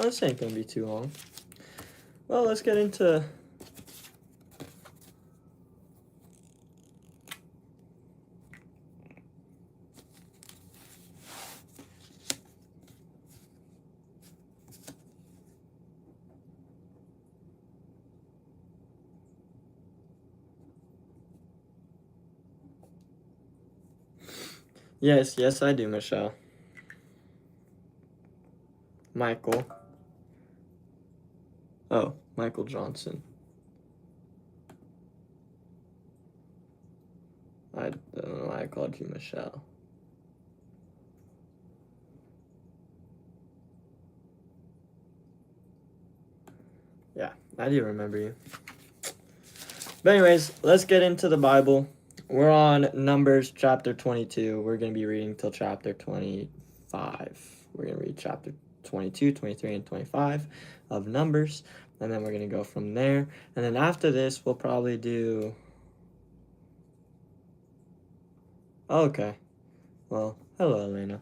this ain't gonna be too long. Well, let's get into... Yes, I do, Michelle. Michael. Oh, Michael Johnson. I don't know why I called you Michelle. Yeah, I do remember you. But anyways, let's get into the Bible. We're on Numbers chapter 22. We're going to be reading till chapter 25. We're going to read chapter 22, 23, and 25 of Numbers. And then we're going to go from there. And then after this, we'll probably do... Okay. Well, hello, Elena.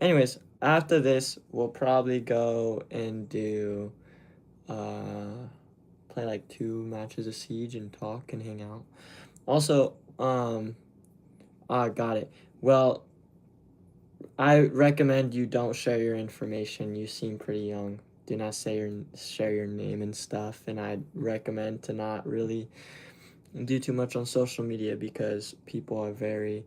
Anyways, after this, we'll probably go and do... play like 2 matches of Siege and talk and hang out. Also, got it. Well, I recommend you don't share your information. You seem pretty young. Do not share your name and stuff. And I'd recommend to not really do too much on social media because people are very,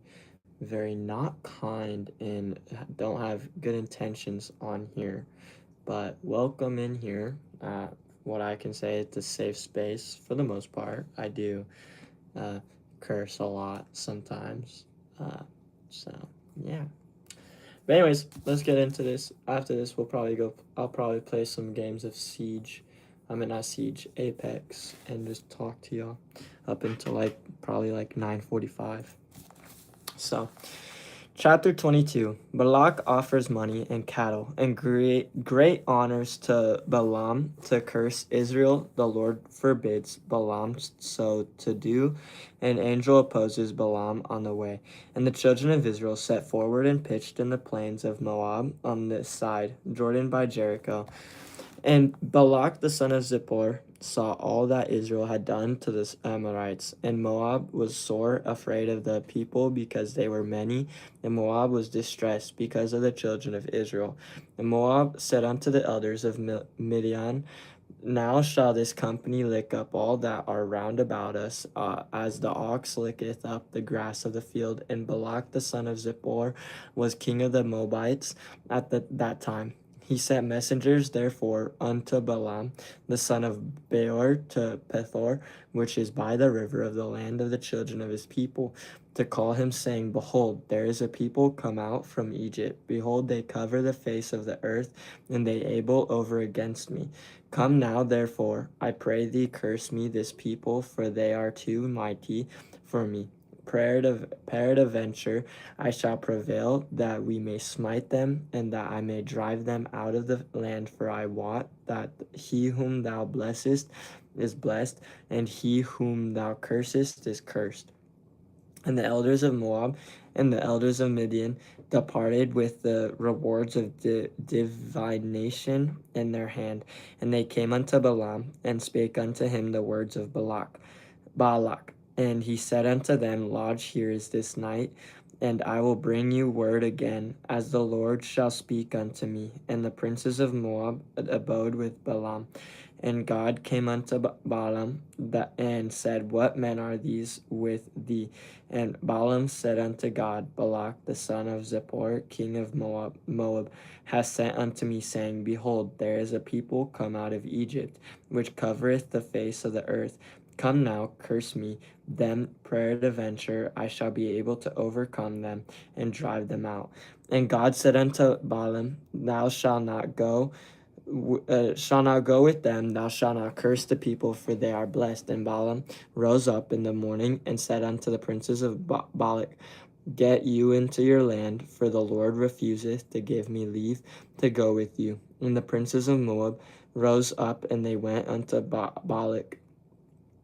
very not kind and don't have good intentions on here. But welcome in here. What I can say, it's a safe space for the most part. I do curse a lot sometimes. So yeah. But anyways, let's get into this. After this, I'll probably play some games of Siege. Not Siege, Apex, and just talk to y'all up until probably 9:45. So, Chapter 22. Balak offers money and cattle and great honors to Balaam to curse Israel. The Lord forbids Balaam so to do. An angel opposes Balaam on the way. And the children of Israel set forward and pitched in the plains of Moab on this side, Jordan by Jericho. And Balak the son of Zippor saw all that Israel had done to the Amorites, and Moab was sore afraid of the people because they were many, and Moab was distressed because of the children of Israel. And Moab said unto the elders of Midian, Now shall this company lick up all that are round about us, as the ox licketh up the grass of the field. And Balak the son of Zippor was king of the Moabites at that time. He sent messengers, therefore, unto Balaam, the son of Beor, to Pethor, which is by the river of the land of the children of his people, to call him, saying, Behold, there is a people come out from Egypt. Behold, they cover the face of the earth, and they able over against me. Come now, therefore, I pray thee, curse me this people, for they are too mighty for me. Peradventure, I shall prevail that we may smite them, and that I may drive them out of the land. For I wot that he whom thou blessest is blessed, and he whom thou cursest is cursed. And the elders of Moab and the elders of Midian departed with the rewards of divination in their hand. And they came unto Balaam, and spake unto him the words of Balak. And he said unto them, Lodge here is this night, and I will bring you word again, as the Lord shall speak unto me. And the princes of Moab abode with Balaam. And God came unto Balaam and said, What men are these with thee? And Balaam said unto God, Balak the son of Zippor, king of Moab, has sent unto me, saying, Behold, there is a people come out of Egypt, which covereth the face of the earth. Come now, curse me, then peradventure I shall be able to overcome them and drive them out. And God said unto Balaam, Thou shalt not go with them, thou shalt not curse the people, for they are blessed. And Balaam rose up in the morning and said unto the princes of Balak, Get you into your land, for the Lord refuseth to give me leave to go with you. And the princes of Moab rose up, and they went unto Balak,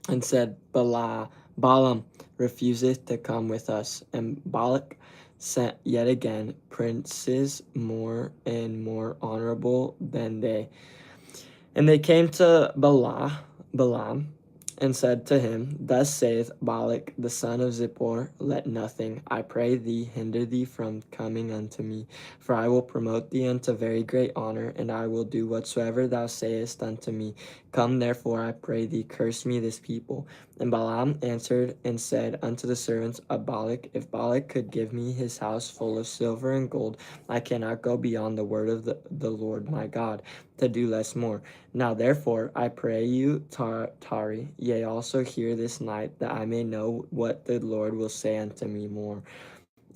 and said, Balaam refuseth to come with us. And Balak sent yet again princes more and more honorable than they. And they came to Balaam, and said to him, Thus saith Balak the son of Zippor, Let nothing, I pray thee, hinder thee from coming unto me. For I will promote thee unto very great honor, and I will do whatsoever thou sayest unto me. Come therefore, I pray thee, curse me this people. And Balaam answered and said unto the servants of Balak, If Balak could give me his house full of silver and gold, I cannot go beyond the word of the Lord my God, to do less more. Now therefore, I pray you, Tari, yea, also hear this night, that I may know what the Lord will say unto me more.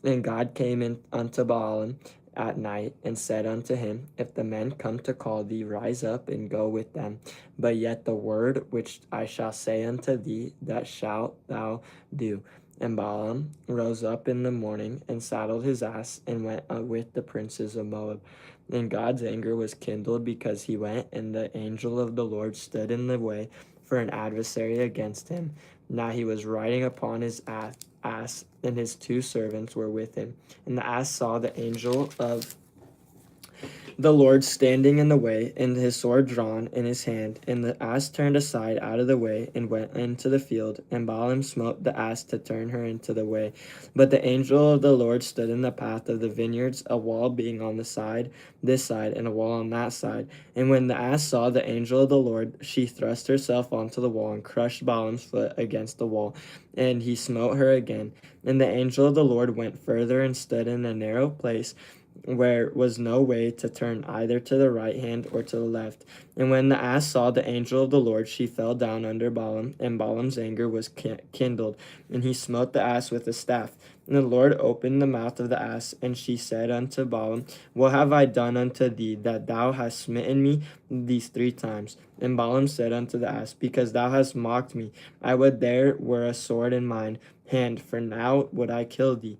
And God came in unto Balaam at night, and said unto him, If the men come to call thee, rise up and go with them. But yet the word which I shall say unto thee, that shalt thou do. And Balaam rose up in the morning, and saddled his ass, and went with the princes of Moab. And God's anger was kindled, because he went, and the angel of the Lord stood in the way for an adversary against him. Now he was riding upon his ass, and his two servants were with him. And the ass saw the angel of the Lord standing in the way, and his sword drawn in his hand. And the ass turned aside out of the way, and went into the field. And Balaam smote the ass to turn her into the way. But the angel of the Lord stood in the path of the vineyards, a wall being on the side, this side, and a wall on that side. And when the ass saw the angel of the Lord, she thrust herself onto the wall, and crushed Balaam's foot against the wall. And he smote her again. And the angel of the Lord went further, and stood in a narrow place, where was no way to turn either to the right hand or to the left. And when the ass saw the angel of the Lord, she fell down under Balaam, and Balaam's anger was kindled, and he smote the ass with a staff. And the Lord opened the mouth of the ass, and she said unto Balaam, What have I done unto thee, that thou hast smitten me these 3 times? And Balaam said unto the ass, Because thou hast mocked me, I would there were a sword in mine hand, for now would I kill thee.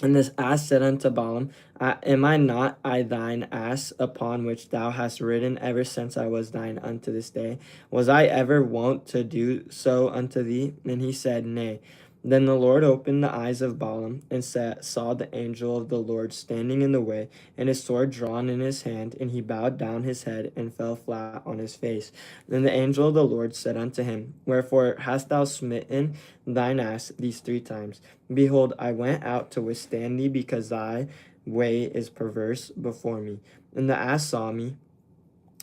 And this ass said unto Balaam, Am I not I thine ass, upon which thou hast ridden ever since I was thine unto this day? Was I ever wont to do so unto thee? And he said, Nay. Then the Lord opened the eyes of Balaam, and saw the angel of the Lord standing in the way, and his sword drawn in his hand, and he bowed down his head, and fell flat on his face. Then the angel of the Lord said unto him, Wherefore hast thou smitten thine ass these 3 times? Behold, I went out to withstand thee, because thy way is perverse before me. And the ass saw me,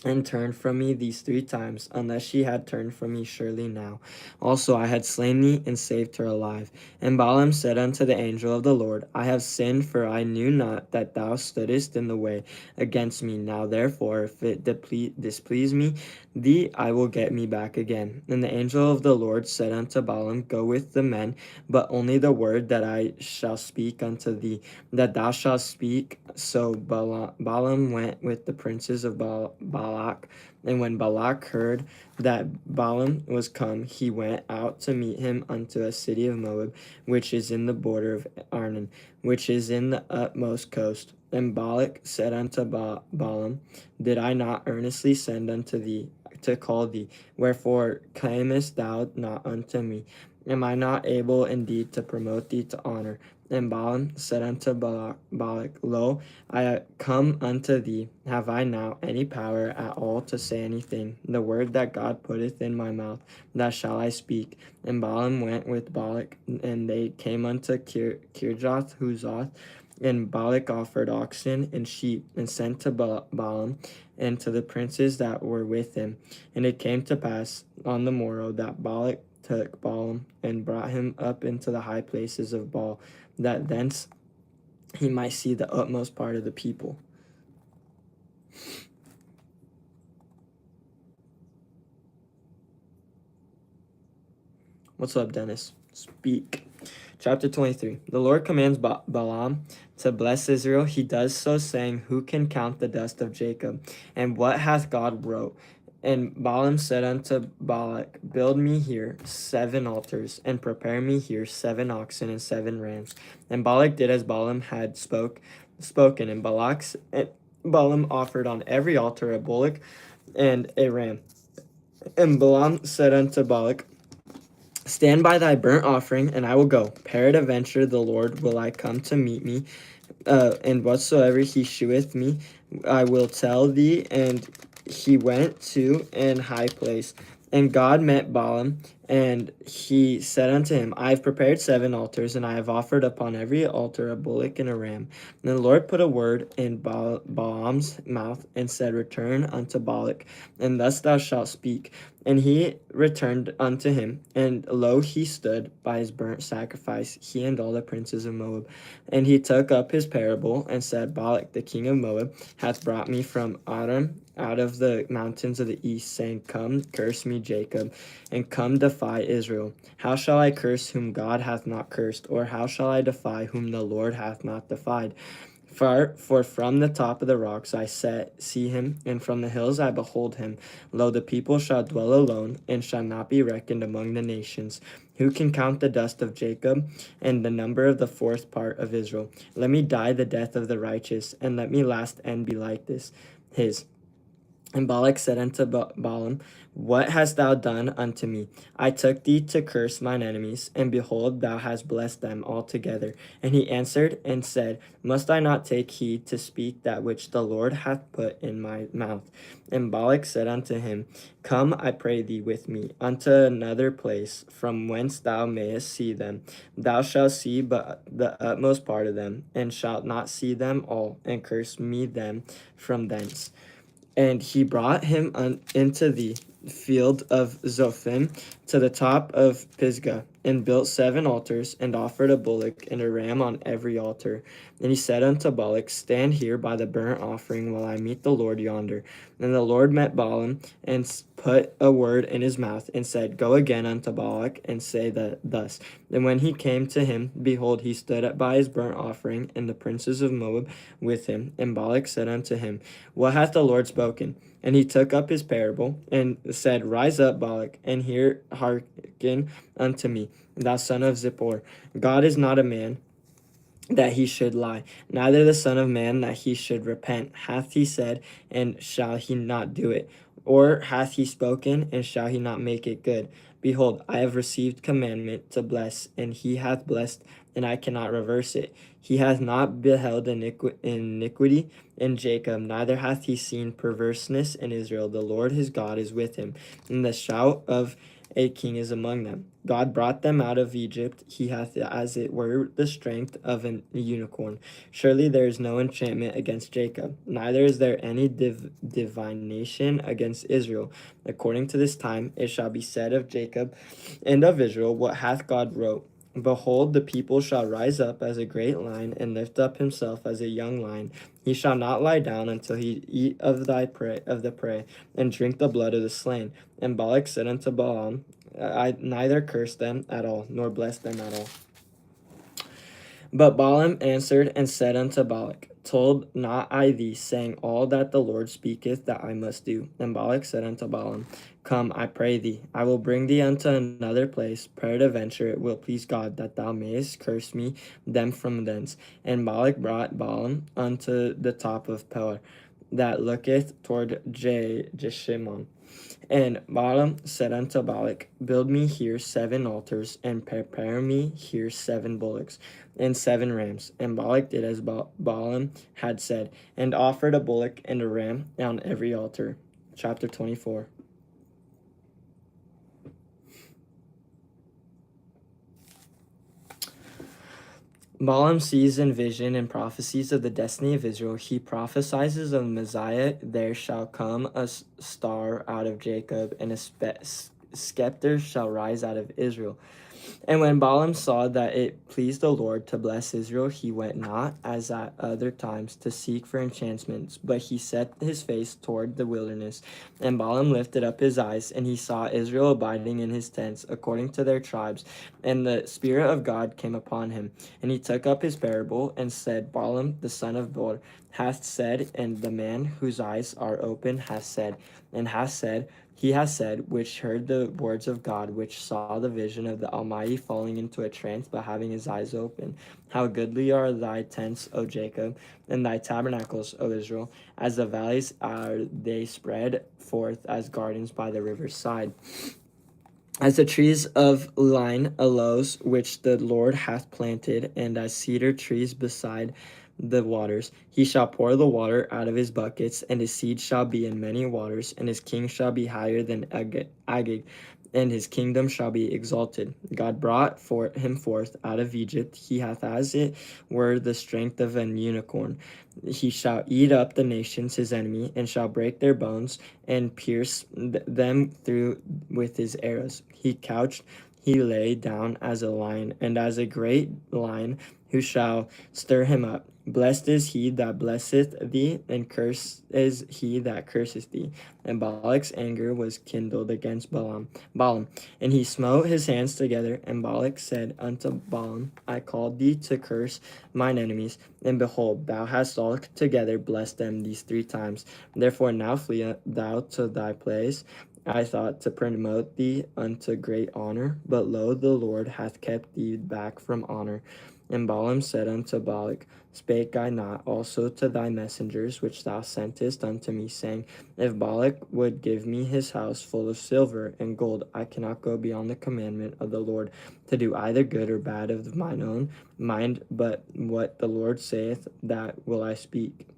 and turned from me these 3 times, unless she had turned from me surely now. Also I had slain thee, and saved her alive. And Balaam said unto the angel of the Lord, I have sinned, for I knew not that thou stoodest in the way against me. Now therefore, if it displease me thee, I will get me back again. And the angel of the Lord said unto Balaam, Go with the men, but only the word that I shall speak unto thee, that thou shalt speak. So Balaam went with the princes of Balak. And when Balak heard that Balaam was come, he went out to meet him unto a city of Moab, which is in the border of Arnon, which is in the utmost coast. And Balak said unto Balaam, Did I not earnestly send unto thee to call thee? Wherefore camest thou not unto me? Am I not able indeed to promote thee to honor? And Balaam said unto Balak, Lo, I come unto thee. Have I now any power at all to say anything? The word that God putteth in my mouth, that shall I speak. And Balaam went with Balak, and they came unto Kirjath Huzoth. And Balak offered oxen and sheep, and sent to Balaam and to the princes that were with him. And it came to pass on the morrow that Balak took Balaam, and brought him up into the high places of Baal, that thence he might see the utmost part of the people. What's up, Dennis? Speak. Chapter 23. The Lord commands Balaam to bless Israel. He does so, saying, Who can count the dust of Jacob? And what hath God wrote? And Balaam said unto Balak, Build me here 7 altars, and prepare me here 7 oxen and 7 rams. And Balak did as Balaam had spoken, and Balaam offered on every altar a bullock and a ram. And Balaam said unto Balak, Stand by thy burnt offering, and I will go. Peradventure the Lord will I come to meet me, and whatsoever he sheweth me, I will tell thee. And he went to an high place. And God met Balaam, and he said unto him, I have prepared 7 altars, and I have offered upon every altar a bullock and a ram. And the Lord put a word in Balaam's mouth, and said, Return unto Balak, and thus thou shalt speak. And he returned unto him, and lo, he stood by his burnt sacrifice, he and all the princes of Moab. And he took up his parable, and said, Balak the king of Moab hath brought me from Aram out of the mountains of the east, saying, Come, curse me, Jacob, and come defy Israel. How shall I curse whom God hath not cursed, or how shall I defy whom the Lord hath not defied? For from the top of the rocks I see him, and from the hills I behold him. Lo, the people shall dwell alone, and shall not be reckoned among the nations. Who can count the dust of Jacob, and the number of the 4th part of Israel? Let me die the death of the righteous, and let me last end be like this his. And Balak said unto Balaam, What hast thou done unto me? I took thee to curse mine enemies, and behold, thou hast blessed them altogether. And he answered and said, Must I not take heed to speak that which the Lord hath put in my mouth? And Balak said unto him, Come, I pray thee, with me unto another place, from whence thou mayest see them. Thou shalt see but the utmost part of them, and shalt not see them all, and curse me them from thence. And he brought him into the field of Zophim to the top of Pisgah, and built 7 altars, and offered a bullock and a ram on every altar. And he said unto Balak, Stand here by the burnt offering while I meet the Lord yonder. And the Lord met Balaam, and put a word in his mouth, and said, Go again unto Balak, and say thus. And when he came to him, behold, he stood by his burnt offering, and the princes of Moab with him. And Balak said unto him, What hath the Lord spoken? And he took up his parable, and said, Rise up, Balak, and hearken unto me, thou son of Zippor. God is not a man, that he should lie, neither the Son of Man, that he should repent. Hath he said, and shall he not do it? Or hath he spoken, and shall he not make it good? Behold, I have received commandment to bless, and he hath blessed, and I cannot reverse it. He hath not beheld iniquity in Jacob, neither hath he seen perverseness in Israel. The Lord his God is with him, and the shout of a king is among them. God brought them out of Egypt. He hath, as it were, the strength of an unicorn. Surely there is no enchantment against Jacob, neither is there any divination against Israel. According to this time, it shall be said of Jacob and of Israel, What hath God wrote? Behold, the people shall rise up as a great lion, and lift up himself as a young lion. He shall not lie down until he eat of the prey, and drink the blood of the slain. And Balak said unto Balaam, I neither curse them at all, nor bless them at all. But Balaam answered and said unto Balak, Told not I thee, saying, All that the Lord speaketh that I must do? And Balak said unto Balaam, Come, I pray thee, I will bring thee unto another place. Peradventure it will please God that thou mayest curse me them from thence. And Balak brought Balaam unto the top of Peor, that looketh toward Jeshimon. And Balaam said unto Balak, Build me here 7 altars, and prepare me here 7 bullocks, and 7 rams. And Balak did as Balaam had said, and offered a bullock and a ram on every altar. Chapter 24. Balaam sees in vision and prophecies of the destiny of Israel. He prophesies of Messiah. There shall come a star out of Jacob, and a scepter shall rise out of Israel. And when Balaam saw that it pleased the Lord to bless Israel, he went not, as at other times, to seek for enchantments, but he set his face toward the wilderness. And Balaam lifted up his eyes, and he saw Israel abiding in his tents, according to their tribes. And the Spirit of God came upon him. And he took up his parable, and said, Balaam the son of Beor hath said, and the man whose eyes are open hath said, he has said, which heard the words of God, which saw the vision of the Almighty falling into a trance, but having his eyes open. How goodly are thy tents, O Jacob, and thy tabernacles, O Israel. As the valleys are they spread forth as gardens by the river's side. as the trees of line aloes, which the Lord hath planted, and as cedar trees beside the waters. He shall pour the water out of his buckets, and his seed shall be in many waters, and his king shall be higher than Agag, and his kingdom shall be exalted. God brought him forth out of Egypt. He hath as it were the strength of an unicorn. He shall eat up the nations his enemy, and shall break their bones, and pierce them through with his arrows. He lay down as a lion, and as a great lion, who shall stir him up? Blessed is he that blesseth thee, and cursed is he that curseth thee. And Balak's anger was kindled against Balaam, and he smote his hands together. And Balak said unto Balaam, I called thee to curse mine enemies, and behold, thou hast altogether blessed them these 3 times. Therefore now flee thou to thy place. I thought to promote thee unto great honor, but lo, the Lord hath kept thee back from honor. And Balaam said unto Balak, Spake I not also to thy messengers which thou sentest unto me, saying, If Balak would give me his house full of silver and gold, I cannot go beyond the commandment of the Lord to do either good or bad of mine own mind, but what the Lord saith, that will I speak.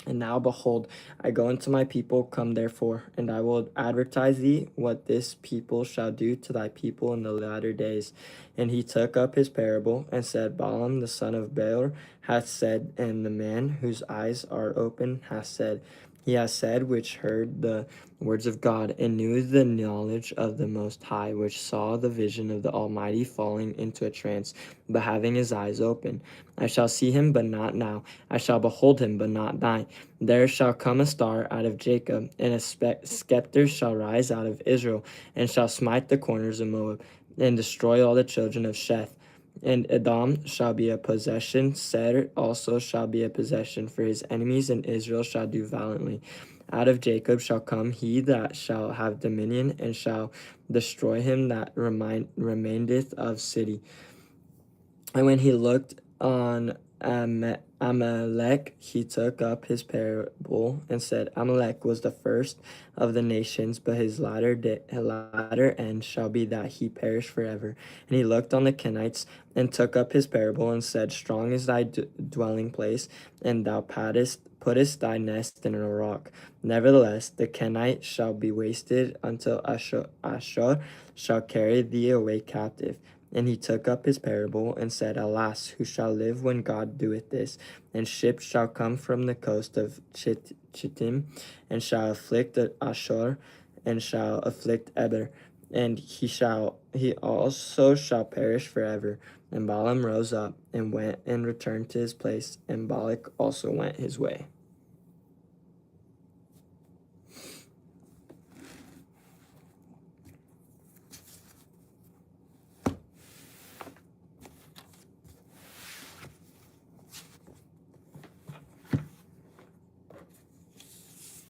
And now, behold, I go unto my people, come therefore, and I will advertise thee what this people shall do to thy people in the latter days. And he took up his parable, and said, Balaam the son of Beor hath said, and the man whose eyes are open hath said, he has said, which heard the words of God, and knew the knowledge of the Most High, which saw the vision of the Almighty falling into a trance, but having his eyes open. I shall see him, but not now. I shall behold him, but not nigh. There shall come a star out of Jacob, and a scepter shall rise out of Israel, and shall smite the corners of Moab, and destroy all the children of Sheth. And Edom shall be a possession, Seir also shall be a possession for his enemies, and Israel shall do valiantly. Out of Jacob shall come he that shall have dominion, and shall destroy him that remaineth of city. And when he looked on Amalek, he took up his parable and said, Amalek was the first of the nations, but his latter end shall be that he perish forever. And he looked on the Kenites and took up his parable and said, Strong is thy dwelling place, and thou puttest thy nest in a rock. Nevertheless, the Kenite shall be wasted until Ashur shall carry thee away captive. And he took up his parable and said, Alas, who shall live when God doeth this? And ships shall come from the coast of Chittim, and shall afflict Ashur, and shall afflict Eber, and he also shall perish forever. And Balaam rose up and went and returned to his place, and Balak also went his way.